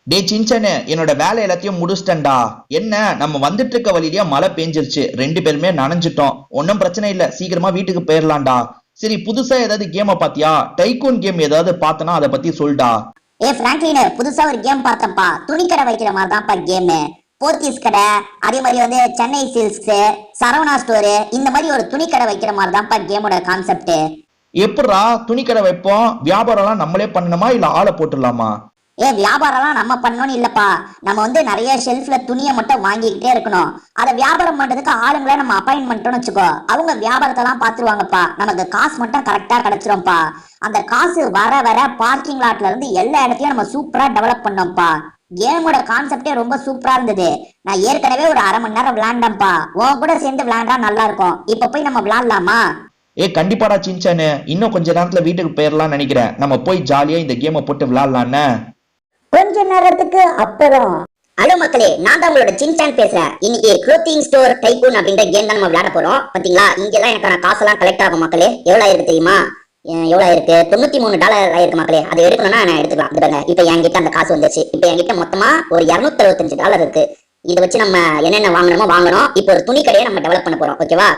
டே சின்சனு, என்னோட வேலை எல்லாத்தையும் முடிச்சிட்டேன்டா. என்ன, நம்ம வந்துட்டு இருக்க வழியிலேயே மழை பெஞ்சிருச்சு, 2 பேருமே நனைஞ்சிட்டோம். ஒன்னும் பிரச்சனை இல்ல, சீக்கிரமா வீட்டுக்கு போயிடலாம்டா. சரி, புதுசா ஏதாவது கேமை பாத்தியா? டைக்கூன் கேம் ஏதாவது பார்த்தனா அதை பத்தி சொல்டா. பிராங்க்லின், புதுசா ஒரு கேம் பார்த்தப்பா. துணிக்கடை வைக்கிற மாதிரி தான்ப்பா கேமு. போத்தீஸ் கடை, அதே மாதிரி சென்னை சில்க்ஸ், சரவணா ஸ்டோரு, இந்த மாதிரி ஒரு துணிக்கடை வைக்கிற மாதிரி தான்ப்பா கேமோட கான்செப்ட். எப்படா துணிக்கடை வைப்போம்? வியாபாரம்லாம் நம்மளே பண்ணணுமா இல்ல ஆளை போட்டுடலாமா? வியாபாரம்லாம் நம்ம பண்ணணும்னு இல்லப்பா. நம்ம நிறைய ஷெல்ஃப்ல துணியை மட்டும் வாங்கிக்கிட்டே இருக்கணும். அதை வியாபாரம் பண்றதுக்கு ஆளுங்களை நம்ம அப்பாயின்மெண்ட்னு வச்சுக்கோ. அவங்க வியாபாரத்தெல்லாம் பாத்துருவாங்கப்பா. நமக்கு காசு மட்டும் கரெக்டா கிடைச்சிரும்ப்பா. அந்த காசு வர வர பார்க்கிங் லாட்ல இருந்து எல்லா இடத்தையும் நம்ம சூப்பரா டெவலப் பண்ணோம்ப்பா. கேமோட கான்செப்டே ரொம்ப சூப்பரா இருந்தது. நான் ஏற்கனவே ஒரு 1/2 மணி நேரம் விளையாண்டேன்ப்பா. உன் கூட சேர்ந்து விளையாண்டா நல்லா இருக்கும். இப்ப போய் நம்ம விளையாடலாமா? கண்டிப்பாடா சின்சானு, இன்னும் கொஞ்ச நேரத்துல வீட்டுக்கு போயிடலாம்னு நினைக்கிறேன். நம்ம போய் ஜாலியா இந்த கேமை போட்டு விளையாடலான்னு. கொஞ்ச நேரத்துக்கு அப்புறம். ஹலோ மக்களே, நான் தான் உங்களோட சின்சான் பேசுறேன். இன்னைக்கு க்ளோத்திங் ஸ்டோர் டைக்கூன் அப்படின்ற கேம் தான் நம்ம விளையாட போறோம். பாத்தீங்களா, இங்கெல்லாம் எனக்கான காசெல்லாம் கலெக்ட் ஆகும் மக்களே. எவ்வளவு இருக்கு தெரியுமா? எவ்வளவு இருக்கு? $93 ஆயிருக்கு மக்களே. அதை எடுக்கணும்னா நான் எடுத்துக்கலாம். பாருங்க, இப்ப என்கிட்ட அந்த காசு வந்துச்சு. இப்ப என்கிட்ட மொத்தமா ஒரு $265 இருக்கு. இதை வச்சு நம்ம என்னென்ன வாங்கணுமோ வாங்கணும். இப்போ ஒரு துணி கடையை நம்ம டெவலப் பண்ண போறோம். ஓகேவா?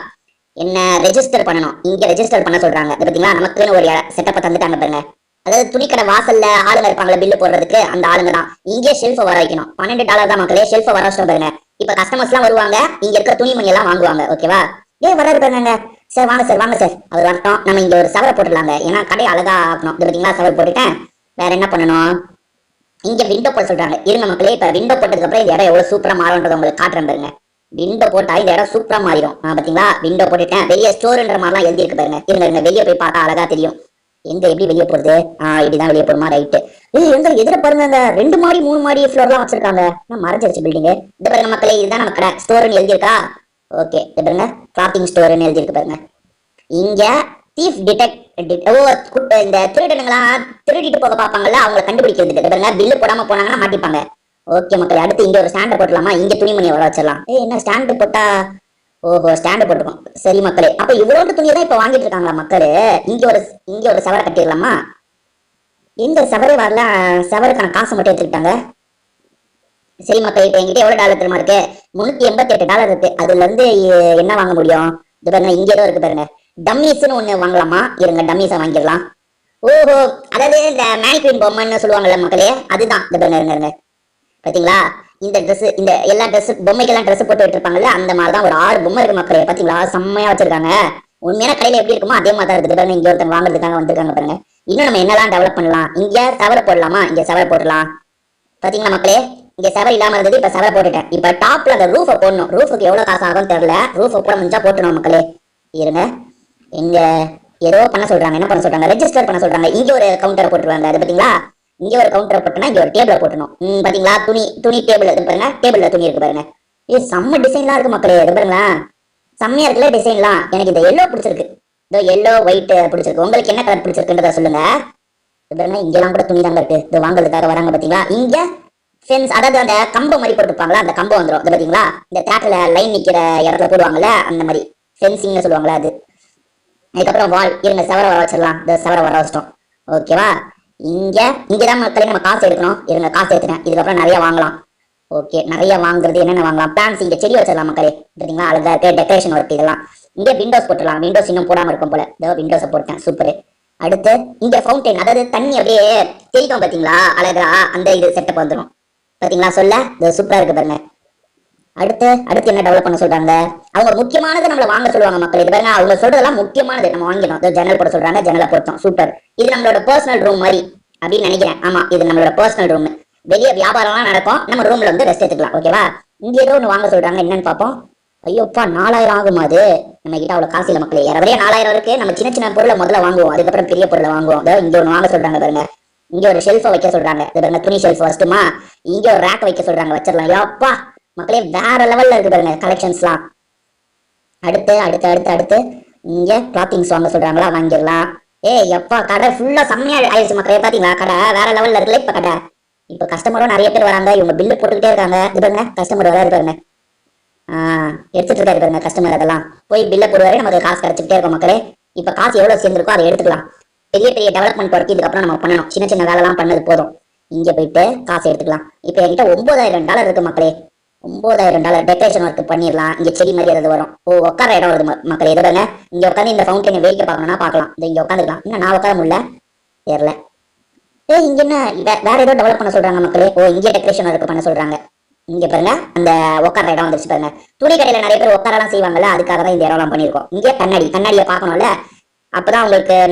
என்ன ரெஜிஸ்டர் பண்ணணும். இங்க ரெஜிஸ்டர் பண்ண சொல்றாங்க. பாத்தீங்களா, நமக்குன்னு ஒரு செட்டப்பை தந்துட்டாங்க பாருங்க. அதாவது துணிக்கடை வாசல்ல ஆளுங்க இருப்பாங்களா பில்லு போடுறதுக்கு, அந்த ஆளுங்க தான். இங்கே ஷெல்ஃபை வர வைக்கணும். $12 தான் மக்களே. ஷெல்ஃபை வர வச்சிட்டோம் பாருங்க. இப்ப கஸ்டமர்ஸ் எல்லாம் வருவாங்க, இங்க இருக்க துணிமணி எல்லாம் வாங்குவாங்க. ஓகேவா? வராது பாருங்க. சார் வாங்க சார், வாங்க சார். அவர் வரட்டும். நம்ம இங்க ஒரு சவரை போட்டுடலாங்க. ஏன்னா கடையை அழகா ஆக்கணும். இது பாத்தீங்களா, சவரை போட்டுட்டேன். வேற என்ன பண்ணணும்? இங்க விண்டோ போட சொல்றாங்க. இருங்க மக்களே, இப்ப விண்டோ போட்டதுக்கு அப்புறம் இந்த இடம் எவ்வளவு சூப்பரா மாறும்ன்றத உங்களுக்கு காட்டுறேன் பாருங்க. விண்டோ போட்டா இந்த இடம் சூப்பரா மாறிடும். பாத்தீங்களா, விண்டோ போட்டுட்டேன். வெளியே ஸ்டோர்ன்ற மாதிரிலாம் எழுதி இருக்கு பாருங்க. இருங்க, வெளியே போய் பார்த்தா அழகா தெரியும். எங்க எப்படி வெளியே போறது? இப்படிதான் வெளியே போடுமா? ரைட்டு. எங்க எதிர பாருங்க, 2 மாடி 3 மாடி ஃப்ளோர்லாம் வச்சிருக்காங்க. மறைஞ்சிருச்சு பில்டிங். இது பாருங்க மக்களே, இதுதான் நம்ம கடை. ஸ்டோர்னு எழுதியிருக்கா? ஓகே, இது பாருங்க, கிளாத்திங் ஸ்டோர்னு எழுதியிருக்கு பாருங்க. இங்க தீஃப் டிடெக்ட் இந்த திருடனுங்களாம் திருடிட்டு போக பார்ப்பாங்கல்ல, அவங்களை கண்டுபிடிக்கிறதுக்கு. இது பாருங்க, பில்லு போடாம போனாங்கன்னா மாட்டிப்பாங்க. ஓகே மக்களே, அடுத்து இங்க ஒரு ஸ்டாண்டை போட்டுலாமா? இங்க துணிமணியை வர வச்சிடலாம். என்ன ஸ்டாண்டு போட்டா? ஓஹோ, ஸ்டாண்டு போட்டுருக்கோம். சரி மக்களே, அப்ப இவ்வளவு துணியை தான் இப்ப வாங்கிட்டு இருக்காங்களா மக்களே? இங்க ஒரு சவரை கட்டிடலாமா? எங்க சவரே வரல. சவருக்கான காசு மட்டும் எடுத்துக்கிட்டாங்க. சரி மக்களே, இப்ப என்கிட்ட எவ்வளவு டாலர் தெரியுமா இருக்கு? $388 இருக்கு. அதுல இருந்து என்ன வாங்க முடியும்? இது பாருங்க, இங்க ஏதோ இருக்கு பாருங்க. டம்மீஸ்ன்னு ஒண்ணு வாங்கலாமா? இருங்க, டம்மீஸை வாங்கிடலாம். ஓஹோ, அதாவது இந்த மேனிக்வின் பொம்மைன்னு சொல்லுவாங்கல்ல மக்களே, அதுதான். இது பாருங்க, இருங்க. பாத்தீங்களா, இந்த ட்ரெஸ், இந்த எல்லா ட்ரெஸ் பொம்மைக்கெல்லாம் ட்ரெஸ் போட்டு விட்டுருப்பாங்கல்ல, அந்த மாதிரிதான் ஒரு 6 பொம்மை இருக்கு மக்களே. பாத்தீங்களா, செம்மையா வச்சிருக்காங்க. உண்மையான கடையில எப்படி இருக்குமோ அதே மாதிரி தான் இருக்குது பாருங்க. இங்க ஒருத்தங்க வாங்குறதுக்காக வந்திருக்காங்க பாருங்க. இன்னும் நம்ம என்னெல்லாம் டெவலப் பண்ணலாம்? இங்க சவரை போடலாமா? இங்க சவரை போடலாம். பாத்தீங்களா மக்களே, இங்க சவரை இல்லாம இருந்தது, இப்ப சவரை போட்டுட்டேன். இப்ப டாப்ல அந்த ரூஃபை போடணும். ரூஃபுக்கு எவ்வளவு காசு ஆகும் தெரியல. ரூஃபை போட முடிஞ்சா போட்டுணும் மக்களே. இருங்க, எங்க ஏதோ பண்ண சொல்றாங்க. என்ன பண்ண சொல்றாங்க? ரெஜிஸ்டர் பண்ண சொல்றாங்க. இங்க ஒரு கவுண்டரை போட்டுருவாங்க. அது பாத்தீங்களா, இங்க ஒரு கவுண்டர் போட்டோம்னா இங்க ஒரு டேபிள போட்டணும். பாத்தீங்களா, துணி டேபிள் இது பாருங்க. டேபிள்ல துணி இருக்கு பாருங்க. செம்ம டிசைன்லாம் இருக்கு மக்களே. இது பாருங்களா, செம்மையா இருக்குல்ல டிசைன்லாம். எனக்கு இந்த எல்லோ பிடிச்சிருக்கு. இந்த எல்லோ ஒயிட் பிடிச்சிருக்கு. உங்களுக்கு என்ன கலர் பிடிச்சிருக்குன்றத சொல்லுங்க. இது பாருங்க, இங்கெல்லாம் கூட துணி தாங்க இருக்கு. இது வாங்குறதுக்காக வராங்க பாத்தீங்களா. இங்க ஃபென்ஸ், அதாவது அந்த கம்பம் மாதிரி போட்டுப்பாங்களா, அந்த கம்பம் வந்துடும். இது பாத்தீங்களா, இந்த தேட்டர்ல லைன் நிக்கிற இடத்துல போடுவாங்கல்ல, அந்த மாதிரி ஃபென்சிங்னு சொல்லுவாங்களா அது. அதுக்கப்புறம் வால். இருங்க, சவரை வர வச்சிடலாம். இந்த சவரை வர வச்சிட்டோம். ஓகேவா? இங்கதான் மக்களே நம்ம காசு எடுக்கணும். இருங்க, காசு எடுத்துட்டேன். இதுக்கப்புறம் நிறைய வாங்கலாம். ஓகே, நிறைய வாங்குறது என்னென்ன வாங்கலாம்? பிளான்ஸ், இங்க செடி வச்சிடலாம் மக்களே. பாத்தீங்களா, அழகா இருக்கு. டெக்கரேஷன் ஒர்க் இதெல்லாம். இங்க விண்டோஸ் போட்டுடலாம். விண்டோஸ் இன்னும் போடாம இருக்கும் போல. இதோ விண்டோஸை போட்டேன். சூப்பர். அடுத்து இங்க ஃபவுண்டைன், அதாவது தண்ணி அப்படியே தெரியும் பாத்தீங்களா, அழகா அந்த இது செட்டப் வந்துடும். பாத்தீங்களா, சொல்ல இது சூப்பரா இருக்கு பாருங்க. அடுத்து என்ன டெவலப் பண்ண சொல்றாங்க? அவங்க முக்கியமானது நம்மள வாங்க சொல்லுவாங்க மக்கள். இது பாருங்க, அவங்க சொல்றதெல்லாம் முக்கியமானது நம்ம வாங்கிடும். ஜன்னல் போட சொல்றாங்க, ஜன்னலை போட்டோம். சூப்பர். இது நம்மளோட பர்சனல் ரூம் மாதிரி அப்படின்னு நினைக்கிறேன். ஆமா, இது நம்மளோட பர்சனல் ரூம். வெளியே வியாபாரம்லாம் நடக்கும், நம்ம ரூம்ல வந்து ரெஸ்ட் எடுத்துக்கலாம். ஓகேவா? இங்க ஏதோ ஒன்று வாங்க சொல்றாங்க. என்னன்னு பார்ப்போம். ஐயோப்பா, 4000 ஆகும். அது நம்ம கிட்ட அவ்வளவு காசு இல்ல மக்களே. யாரவரையே 4000 இருக்கு. நம்ம சின்ன சின்ன பொருளை முதல்ல வாங்குவோம், அதுக்கப்புறம் பெரிய பொருளை வாங்குவோம். இங்க ஒன்று வாங்க சொல்றாங்க பாருங்க. இங்க ஒரு ஷெல்ஃபை வைக்க சொல்றாங்க. இது பாருங்க, துணி ஷெல்ஃப் வச்சுட்டுமா. இங்க ஒரு ரேக் வைக்க சொல்றாங்க, வச்சிடலாம். ஐயோப்பா மக்களே, வேற லெவல்ல இருக்கு பாருங்க கலெக்ஷன்ஸ்லாம். அடுத்து இங்க கிளாத்திங்ஸ் வாங்க சொல்றாங்களா, வாங்கிடலாம். எப்பா, கடை ஃபுல்லா செம்மையா ஆயிடுச்சு மக்களே. பாத்தீங்களா, கடை வேற லெவல்ல இருக்குல்ல இப்ப கடை. இப்ப கஸ்டமரும் நிறைய பேர் வராங்க. இவங்க பில்லு போட்டுக்கிட்டே இருக்காங்க. இது பாருங்க, கஸ்டமர் வராது பாருங்க. எடுத்துட்டு இருக்காரு பாருங்க கஸ்டமர். அதெல்லாம் போய் பில்ல போடுவாரு, நமக்கு காசு கிடைச்சிக்கிட்டே இருக்கும் மக்களே. இப்ப காசு எவ்வளவு சேர்ந்துருக்கோ அதை எடுத்துக்கலாம். பெரிய பெரிய டெவலப்மெண்ட் ஒர்க் இதுக்கப்புறம் நம்ம பண்ணணும். சின்ன சின்ன வேலைலாம் பண்ணது போதும். இங்க போயிட்டு காசு எடுத்துக்கலாம். இப்ப என்கிட்ட $9,000 இருக்கு மக்களே. $9,000 டெக்கரேஷன் ஒர்க் பண்ணிடலாம். இங்க செடி மாதிரி ஏதாவது வரும். ஓ, உட்கார இடம் வருது மக்களே. இதோட இங்க உட்காந்து இந்த ஃபவுண்டனை வேடிக்கை பார்க்கணும்னா பார்க்கலாம். இங்க உட்காந்துக்கலாம். இன்னும் நான் உட்கார முடியல, தெரியல. இங்க என்ன வேற ஏதோ டெவலப் பண்ண சொல்றாங்க மக்களே. ஓ, இங்க டெக்கரேஷன் ஒர்க் பண்ண சொல்றாங்க. இங்க பாருங்க, அந்த உட்கார இடம் வந்துருச்சு பாருங்க. துணி கடையில நிறைய பேர் உட்காரலாம் செய்வாங்கல்ல, அதுக்காக தான் இந்த இடம்லாம் பண்ணிருக்கோம். இங்க கண்ணாடியை பார்க்கணும்ல, அப்பதான்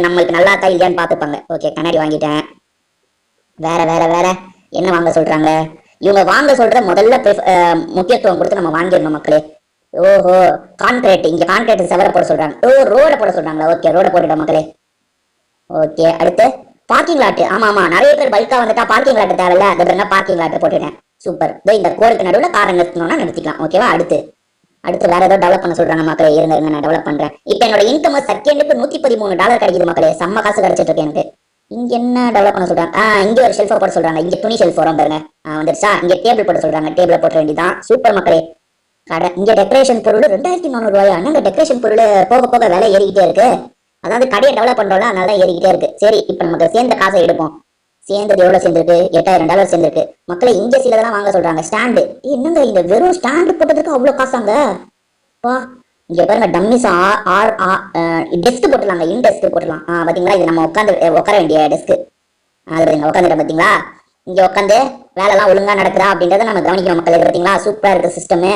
நம்மளுக்கு நல்லா இருக்கா இல்லையான்னு பாத்துப்பாங்க. ஓகே, கண்ணாடி வாங்கிட்டேன். வேற வேற வேற என்ன வாங்க சொல்றாங்க? இவங்க வாங்க சொல்ற முதல்ல முக்கியத்துவம் கொடுத்து நம்ம வாங்கிடணும் மக்களே. ஓஹோ, கான்கிரீட். இங்க கான்கிரீட் செவர போட சொல்றாங்க. ஓ, ரோட போட சொல்றாங்களா? ஓகே, ரோட போட்டுட்டோம் மக்களே. ஓகே, அடுத்து பார்க்கிங் லாட். ஆமா ஆமா, நிறைய பேர் பல்கா வந்துட்டா பார்க்கிங் லாட் தேவையில்ல. அதை பார்க்கிங் லாட் போட்டுட்டேன். சூப்பர். இந்த கோருக்கு நடுவில் காரை நிறுத்தணும்னா நிறுத்திக்கலாம். ஓகேவா? அடுத்து வேற ஏதோ டெவலப் பண்ண சொல்றாங்க மக்களே. இருங்க நான் டெவலப் பண்றேன். இப்ப என்னோட இன்கம் செகண்டுக்கு $113 கிடைக்குது மக்களே. செம்ம காசு கிடைச்சிட்டு இருக்கு எனக்கு. இங்க என்ன டெவலப் பண்ண சொல்றாங்க? இங்க ஒரு ஷெல்ஃபை போட சொல்றாங்க. இங்க துணி ஷெல்ஃப் வரும் பாருங்க. வந்துருச்சா? இங்க டேபிள் போட சொல்றாங்க. டேபிள போட்ட வேண்டியதான். சூப்பர் மக்களே. கடை இங்க டெக்கரேஷன் பொருள் $2,400. என்னங்க டெக்கரேஷன் பொருள் போக போக விலை ஏறிக்கிட்டே இருக்கு. அதாவது கடையை டெவலப் பண்றோம்ல, அதனால ஏறிக்கிட்டே இருக்கு. சரி, இப்ப நமக்கு சேர்ந்த காசை எடுப்போம். சேர்ந்தது எவ்வளவு சேர்ந்திருக்கு? $8,000 சேர்ந்திருக்கு மக்களே. இங்க சிலதெல்லாம் வாங்க சொல்றாங்க. ஸ்டாண்டு. என்னங்க இந்த வெறும் ஸ்டாண்டு போட்டதுக்கு அவ்வளவு காசாங்க? பா, இங்க பாருங்க, டம்மிஸ் டெஸ்க் போட்டுலாங்க. டெஸ்க் போட்டுலாம். பாத்தீங்களா, இது நம்ம உட்கார வேண்டிய டெஸ்க். அது உட்காந்துட்டோம் பாத்தீங்களா? இங்க உட்காந்து வேலை எல்லாம் ஒழுங்கா நடக்குதா அப்படின்றத நம்ம கவனிக்கணும் மக்களே. பாத்தீங்களா, சூப்பரா இருக்கு சிஸ்டம்.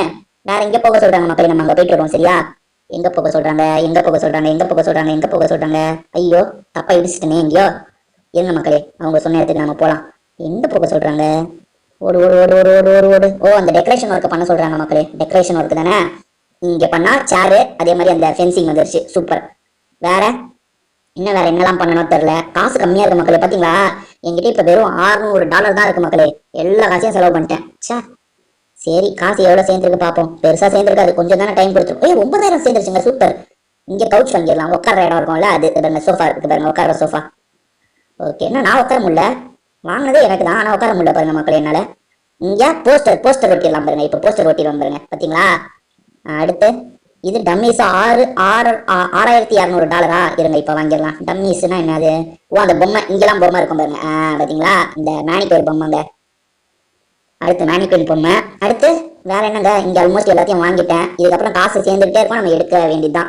வேற எங்க போக சொல்றாங்க மக்களே? நம்ம அங்க போயிட்டு இருக்கோம். சரியா? எங்க போக சொல்றாங்க? ஐயோ, தப்பா இடிச்சிட்டனே எங்கயோ. இருங்க மக்களே, அவங்க சொன்ன இடத்துக்கு நம்ம போலாம். எங்க போக சொல்றாங்க? ஓடு ஓடு ஓடு ஓடு ஓடு ஓடு ஓடு. ஓ, அந்த டெக்கரேஷன் ஒர்க் பண்ண சொல்றாங்க மக்களே. டெக்கரேஷன் ஒர்க் தானே. இங்க பண்ணா சேரு, அதே மாதிரி அந்த ஃபென்சிங் வந்துருச்சு. சூப்பர். வேற என்னெல்லாம் பண்ணணும் தெரியல. காசு கம்மியா இருக்கு மக்களே. பாத்தீங்களா, என்கிட்ட இப்ப வெறும் $600 தான் இருக்கு மக்களே. எல்லா காசையும் செலவு பண்ணிட்டேன். சரி, காசு எவ்வளவு சேர்ந்துருக்கு பாப்போம். பெருசா சேர்ந்துருக்காது, கொஞ்சம் தானே டைம் கொடுத்துருக்கோம். 9,000 சேர்ந்துருச்சுங்க. சூப்பர். இங்க கவுச் வாங்கிடலாம். உட்கார இடம் இருக்கும்ல, அது சோஃபா இருக்கு பாருங்க. உட்கார சோஃபா. ஓகே, என்ன நான் உட்கார முடியல. வாங்கினதே எனக்கு தான், ஆனா உட்கார முடியல பாருங்க மக்களே என்னால. இங்க போஸ்டர் ஒட்டிடலாம் பாருங்க. இப்ப போஸ்டர் ஒட்டிடலாம் பாருங்க. பாத்தீங்களா? அடுத்து இது டம்மிஸ் $6,200. இருங்க இப்ப வாங்கிடலாம். டம்மிஸ்னா என்னது? ஓ, அந்த பொம்மை. இங்கெல்லாம் பொம்மை இருக்கும் பாருங்க. பாத்தீங்களா, இந்த மேனிக்யூர் பொம்மைங்க. அடுத்து மேனிக்யூர் பொம்மை. அடுத்து வேற என்னங்க? இங்க ஆல்மோஸ்ட் எல்லாத்தையும் வாங்கிட்டேன். இதுக்கப்புறம் காசு சேர்ந்துட்டே இருக்கும், நம்ம எடுக்க வேண்டியதுதான்.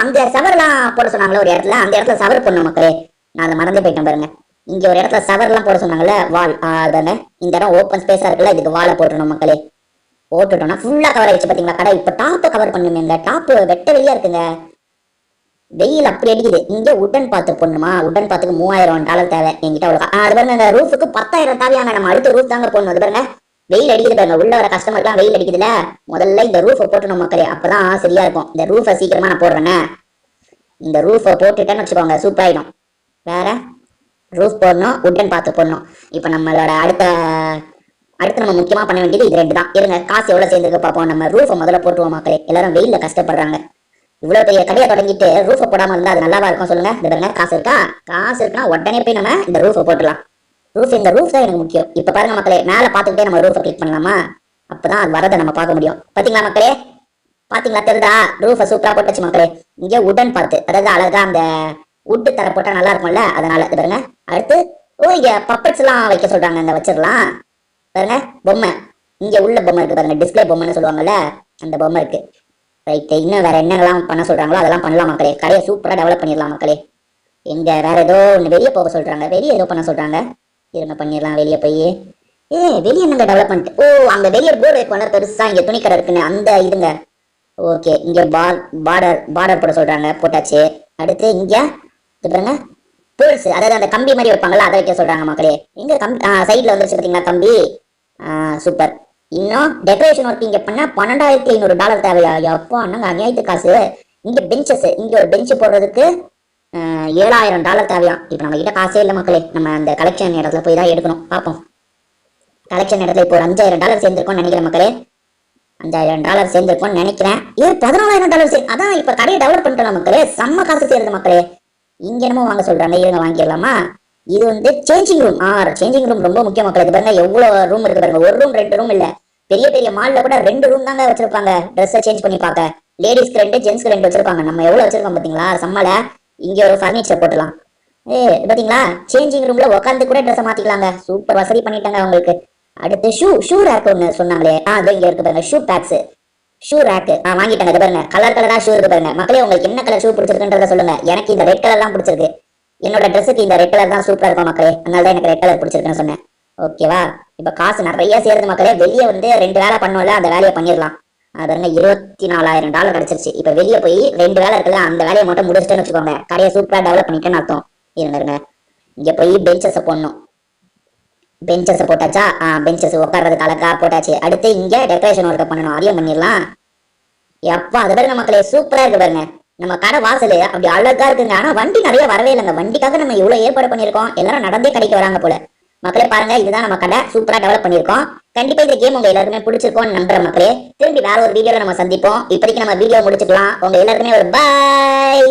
அங்க சவர்லாம் போட சொன்னாங்களே ஒரு இடத்துல, அந்த இடத்துல சவர் போடணும் மக்களே. நான் அதை மறந்து போயிட்டேன் பாருங்க. இங்க ஒரு இடத்துல சவர்லாம் போட சொன்னாங்கல்ல, வால். அதாங்க, இந்த இடம் ஓப்பன் ஸ்பேஸா இருக்குல்ல, இதுக்கு வாழை போட்டுடணும் மக்களே. போட்டுட்டோம்னா ஃபுல்லா கவர் ஆயிடுச்சு. பாத்தீங்களா, கடை இப்ப டாப்பை கவர் பண்ணுங்க. டாப் வெட்ட வெளியா இருக்குங்க, வெயில் அப்படி அடிக்குது. இங்க உடன் பாத்து போடணுமா? உடன் பாத்துக்கு $3,000 தேவை என்கிட்ட. அவ்வளவு அது பாருங்க, இந்த ரூஃபுக்கு 10,000 தேவையாங்க. நம்ம அடுத்த ரூஃப் தாங்க போடணும். அது பாருங்க, வெயில் அடிக்குது பாருங்க. உள்ள வர கஸ்டமர்லாம் வெயில் அடிக்குதுல, முதல்ல இந்த ரூஃபை போட்டணும் மக்களே. அப்பதான் சரியா இருக்கும். இந்த ரூஃபை சீக்கிரமா நான் போடுறேன்னு. இந்த ரூஃபை போட்டுட்டேன்னு வச்சுக்கோங்க, சூப்பர் ஆயிடும். வேற ரூஃப் போடணும், உடன் பாத்து போடணும். இப்ப நம்மளோட அடுத்து நம்ம முக்கியமா பண்ண வேண்டியது இது 2 தான். இருங்க, காசு எவ்வளவு சேர்ந்துருக்கு பாப்போம். நம்ம ரூஃபை முதல்ல போட்டுவோம் மக்களே. எல்லாரும் வெயில்ல கஷ்டப்படுறாங்க. இவ்வளவு பெரிய கடையை தொடங்கிட்டு ரூஃபை போடாம இருந்தா அது நல்லாவா இருக்கும் சொல்லுங்க? இந்த பாருங்க, காசு இருக்குன்னா உடனே போய் நம்ம இந்த ரூஃபை போட்டுலாம். இந்த ரூஃப் தான் எனக்கு முக்கியம். இப்ப பாருங்க மக்களே, மேல பாத்துக்கிட்டே நம்ம ரூஃபை கிளிக் பண்ணலாமா? அப்பதான் அது வரதை நம்ம பார்க்க முடியும். பாத்தீங்களா மக்களே? பாத்தீங்களா, தெரியுதா? ரூஃபை சூப்பரா போட்டுச்சு மக்களே. இங்க உடன் பார்த்து, அதாவது அழகா அந்த உட்டு தர போட்டா நல்லா இருக்கும்ல, அதனால இது பாருங்க. அடுத்து இங்க பப்பட்ஸ் எல்லாம் வைக்க சொல்றாங்க. இந்த வச்சிடலாம் பாருங்க. பொம்மை இங்க உள்ள பொம்மை இருக்கு பாருங்க, டிஸ்பிளே பொம்மைன்னு சொல்லுவாங்கல்ல, அந்த பொம்மை இருக்கு. ரைட். இன்னும் வேற என்னெல்லாம் பண்ண சொல்றாங்களோ அதெல்லாம் பண்ணலாம் மக்களே. கடையை சூப்பரா டெவலப் பண்ணிடலாம் மக்களே. எங்க வேற ஏதோ ஒன்று வெளியே போக சொல்றாங்க, வெளியே ஏதோ பண்ண சொல்றாங்க. இருங்க பண்ணிடலாம் வெளியே போய். வெளியே என்னங்க டெவலப்மெண்ட்? அங்க வெளியே போர்டு வைக்கல பெருசா, இங்க துணி கடை இருக்குன்னு அந்த இதுங்க. ஓகே, இங்க பார்டர் போட சொல்றாங்க, போட்டாச்சு. அடுத்து இங்க பாருங்க, போல்ஸ், அதாவது அந்த கம்பி மாதிரி வைப்பாங்கல்ல, அதை வைக்க சொல்றாங்க மக்களே. எங்க கம்பி சைட்ல வந்துருச்சு பாத்தீங்களா கம்பி. சூப்பர். இன்னும் டெக்கரேஷன் ஒர்க் இங்க பண்ண $12,500 தேவையா? அப்போ அண்ணங்க அநியாயத்து காசு. இங்க பெஞ்சஸ், இங்க ஒரு பெஞ்சு போடுறதுக்கு $7,000 தேவையா? இப்ப நம்ம கிட்ட காசே இல்லை மக்களே. நம்ம அந்த கலெக்ஷன் இடத்துல போய் தான் எடுக்கணும். பார்ப்போம். கலெக்ஷன் இடத்துல இப்போ ஒரு $5,000 சேர்ந்திருக்கோம்னு நினைக்கிறேன் மக்களே. $5,000 சேர்ந்திருக்கோம்னு நினைக்கிறேன். $14,000. அதான் இப்ப கடையை டெவலப் பண்ணிட்டோம் மக்களே. செம்ம காசு சேருது மக்களே. இங்க என்னமோ வாங்க சொல்றாங்க, இருங்க வாங்கிடலாமா? இது வந்து சேஞ்சிங் ரூம். சேஞ்சிங் ரூம் ரொம்ப முக்கியம் மக்களே. இது பாருங்க எவ்வளவு ரூம் இருக்கு பாருங்க. ஒரு ரூம் 2 ரூம் இல்ல, பெரிய பெரிய மால்ல கூட 2 ரூம் தாங்க வச்சிருப்பாங்க. ட்ரெஸ்ஸை சேஞ்ச் பண்ணி பார்க்க. லேடிஸ்க்கு 2, ஜென்ஸ்க்கு 2 வச்சிருப்பாங்க. நம்ம எவ்வளவு வச்சிருக்கோம் பாத்தீங்களா? சம்மல. இங்க ஒரு பர்னிச்சர் போட்டுலாம். பாத்தீங்களா சேஞ்சிங் ரூம்ல உட்காந்து கூட ட்ரெஸ் மாத்திக்கலாங்க. சூப்பர் வசதி பண்ணிட்டாங்க உங்களுக்கு. அடுத்து ஷூ ரேக் ஒன்னு சொன்னாங்களே, அது இங்க இருக்கு பாருங்க. ஷூ பேக்ஸ், ஷூ ரேக் வாங்கிட்டாங்க. இது பாருங்க, கலர் கலரா ஷூ இருக்கு பாருங்க. மக்களே உங்களுக்கு என்ன கலர் ஷூ பிடிச்சிருக்குன்றத சொல்லுங்க. எனக்கு இந்த ரெட் கலர் தான் பிடிச்சிருக்கு. என்னோட ட்ரெஸ்ஸுக்கு இந்த ரெட் கலர் தான் சூப்பரா இருக்கும் மக்களே. அதனால தான் எனக்கு ரெட் கலர் பிடிச்சிருக்குன்னு சொன்னேன். ஓகேவா? இப்ப காசு நிறைய சேருது மக்களே. வெளியே வந்து 2 வேலை பண்ணோம்ல, அந்த வேலையை பண்ணிடலாம். பாருங்க $24,000 கிடைச்சிருச்சு. இப்ப வெளியே போய் 2 வேலை இருக்குல்ல, அந்த வேலையை மட்டும் முடிச்சிட்டேன்னு வச்சுக்கோங்க, கடையை சூப்பரா டெவலப் பண்ணிட்டேன்னு அர்த்தம். இருங்க, இங்க போய் பெஞ்சஸை போடணும். பெஞ்சஸ் போட்டாச்சா? பெஞ்சஸ் உட்கார்றதுக்கு அழகா போட்டாச்சு. அடுத்து இங்க டெக்கரேஷன் ஒர்க் பண்ணணும், அதையும் பண்ணிடலாம். எப்பா அது பாருங்க மக்களே, சூப்பரா இருக்கு பாருங்க. நம்ம கடை வாசல் அப்படி அழகா இருக்குங்க. ஆனா வண்டி நிறைய வரவே இல்லைங்க. வண்டிக்காக நம்ம இவ்வளவு ஏற்பாடு பண்ணிருக்கோம். எல்லாரும் நடந்தே கடைக்கு வராங்க போல. மக்களே பாருங்க, இதுதான் நம்ம கடை. சூப்பரா டெவலப் பண்ணிருக்கோம். கண்டிப்பா இந்த கேம் உங்க எல்லாருக்குமே பிடிச்சிருக்கோம்னு நம்புறேன் மக்களே. திரும்பி வேற ஒரு வீடியோல நம்ம சந்திப்போம். இப்போதைக்கு நம்ம வீடியோ முடிச்சுக்கலாம். உங்க எல்லாருக்குமே ஒரு பாய்.